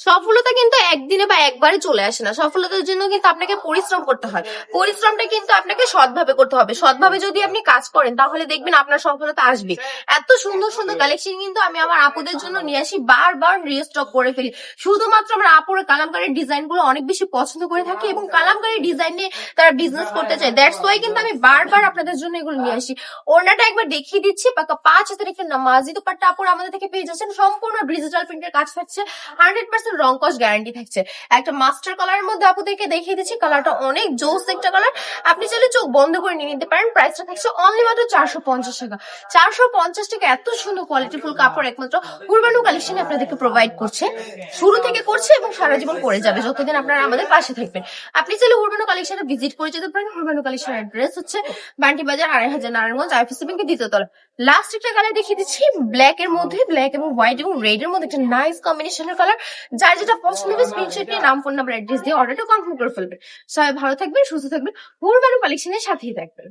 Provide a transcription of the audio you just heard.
সফলতা কিন্তু একদিনে বা একবারে চলে আসে না। সফলতার জন্য কিন্তু আপনাকে পরিশ্রম করতে হয়। পরিশ্রমটা কিন্তু আপনাকে সৎভাবে করতে হবে। সৎভাবে যদি আপনি কাজ করেন তাহলে দেখবেন আপনার সফলতা আসবে। এত সুন্দর সুন্দর কালেকশন কিন্তু আমি আমার আপুদের জন্য নিয়ে আসি, বারবার রিস্টক করে ফেলি। শুধুমাত্র আমার আপুর কালামকারীর ডিজাইন গুলো অনেক বেশি পছন্দ করে থাকে এবং কালামকারী ডিজাইন নিয়ে তারা বিজনেস করতে চায়। দ্যাটস ওয়াই কিন্তু আমি বারবার আপনাদের জন্য এগুলো নিয়ে আসি। ওড়নাটা একবার দেখিয়ে দিচ্ছি, পাকা 5 হাতের একটা নামাজি দুপাট্টা আপুর আমাদের থেকে পেয়ে যাচ্ছেন। সম্পূর্ণ ডিজিটাল প্রিন্টের কাজ থাকছে, 100% রং কস গ্যারান্টি থাকছে। একটা মাস্টার কালারের মধ্যে আপুদেরকে দেখিয়ে দিচ্ছি, কালারটা অনেক জোস একটা কালার। আপনি চাইলে চোখ বন্ধ করে নিয়ে নিতে পারেন। প্রাইসটা থাকছে অনলি মাত্র 450 টাকা। 450 টাকা এত সুন্দর কোয়ালিটিফুল কাপড় একমাত্র হুরবানু কালেকশনে আপনাদেরকে প্রোভাইড করছে। শুরু থেকে করছে এবং সারা জীবন করে যাবে যতদিন আপনারা আমাদের পাশে থাকবেন। আপনি চাইলে হুরবানু কালেকশনে ভিজিট করে যেতে পারেন। হুরবানু কালেকশনের অ্যাড্রেস হচ্ছে বান্টি বাজার 2500 নারায়ণগঞ্জ আইপিসি ব্যাংকের দ্বিতীয় তলা। লাস্ট একটা কালার দেখিয়ে দিচ্ছি, ব্ল্যাক এর মধ্যে, ব্ল্যাক এবং হোয়াইট এবং রেড এর মধ্যে একটা নাইস কম্বিনেশনের কালার। যার যেটা পছন্দ হবে স্ক্রিনশট নিয়ে নাম, ফোন নাম্বার, অ্যাড্রেস দিয়ে অর্ডারটা কনফার্ম করে ফেলবেন। সবাই ভালো থাকবেন, সুস্থ থাকবেন, হুরবানু কালেকশনের সাথেই থাকবেন।